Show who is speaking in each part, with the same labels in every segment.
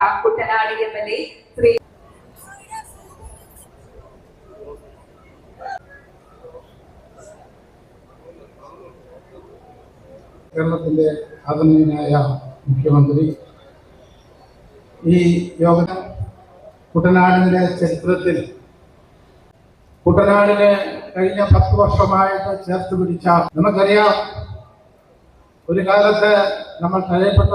Speaker 1: Kuttanad MLA Shri
Speaker 2: കേരളത്തിന്റെ ആദരണീയനായ മുഖ്യമന്ത്രി ഈ യോഗം കുട്ടനാടിന്റെ ചരിത്രത്തിൽ കുട്ടനാടിനെ കഴിഞ്ഞ 10 വർഷമായിട്ട് ചേർത്ത് പിടിച്ച നമുക്കറിയാം. ഒരു കാലത്ത് നമ്മൾ തഴയപ്പെട്ട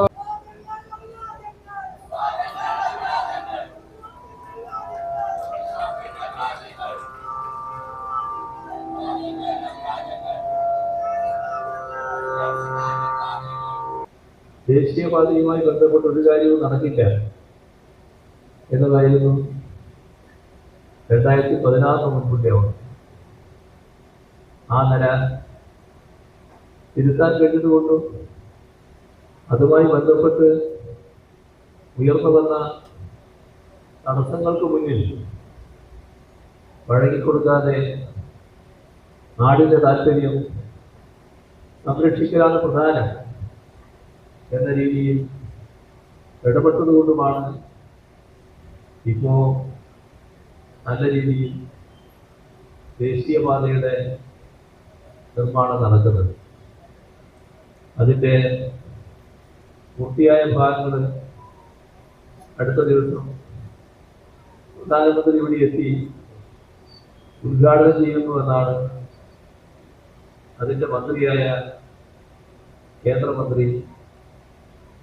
Speaker 3: ദേശീയപാതയുമായി ബന്ധപ്പെട്ട ഒരു കാര്യവും നടക്കില്ല എന്നതായിരുന്നു 2016 മുൻകൂട്ടി ആ നില തിരുത്താൻ കഴിഞ്ഞതുകൊണ്ടും അതുമായി ബന്ധപ്പെട്ട് ഉയർന്നു വന്ന തടസ്സങ്ങൾക്ക് മുന്നിൽ വഴങ്ങിക്കൊടുക്കാതെ നാടിൻ്റെ താല്പര്യം സംരക്ഷിക്കലാണ് പ്രധാനം എന്ന രീതിയിൽ ഇടപെട്ടതുകൊണ്ടുമാണ് ഇപ്പോൾ നല്ല രീതിയിൽ ദേശീയപാതയുടെ നിർമ്മാണം നടക്കുന്നത്. അതിൻ്റെ പൂർത്തിയായ ഭാഗങ്ങൾ അടുത്ത ദിവസം പ്രധാനമന്ത്രി ഇവിടെ എത്തി ഉദ്ഘാടനം ചെയ്യുന്നുവെന്നാണ് അതിൻ്റെ മന്ത്രിയായ കേന്ദ്രമന്ത്രി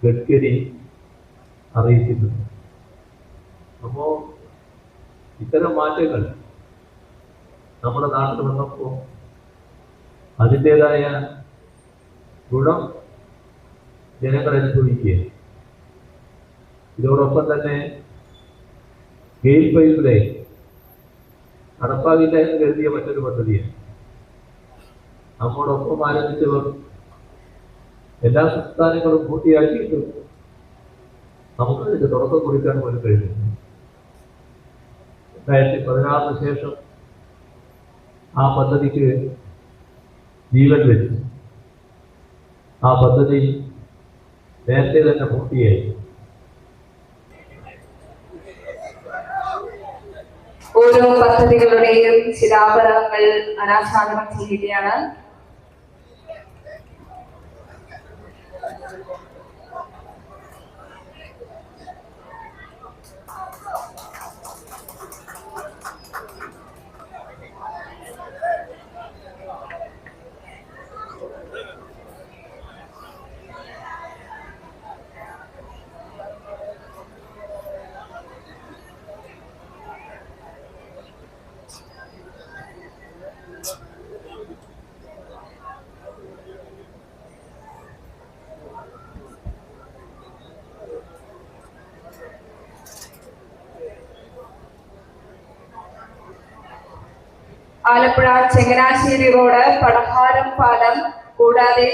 Speaker 3: ഗഡ്കരി അറിയിച്ചിട്ടുണ്ട്. അപ്പോൾ ഇത്തരം മാറ്റങ്ങൾ നമ്മുടെ നാട്ടിൽ വന്നപ്പോൾ അതിൻ്റെതായ ഗുണം ജനങ്ങൾ അനുഭവിക്കുക. ഇതോടൊപ്പം തന്നെ ഗെയിൽ പൈപ്പ് ലൈൻ നടപ്പാകില്ല എന്ന് കരുതിയ മറ്റൊരു പദ്ധതിയാണ്. നമ്മോടൊപ്പം ആരംഭിച്ചവർ എല്ലാ സംസ്ഥാനങ്ങളും പൂർത്തിയാക്കിയിട്ടും നമുക്കതിൻ്റെ തുടക്കം കുറിക്കാൻ പോലും കഴിഞ്ഞു. 2016 ശേഷം ആ പദ്ധതിക്ക് ജീവൻ വെച്ചു. ആ പദ്ധതി നേരത്തെ തന്നെ പൂർത്തിയായി.
Speaker 1: ഓരോ പദ്ധതികളുടെയും ശിലാഫലകങ്ങൾ അനാച്ഛാദനം ചെയ്യുകയാണ്. ആലപ്പുഴ ചങ്ങനാശ്ശേരി റോഡ് പടഹാരം പാലം കൂടാതെ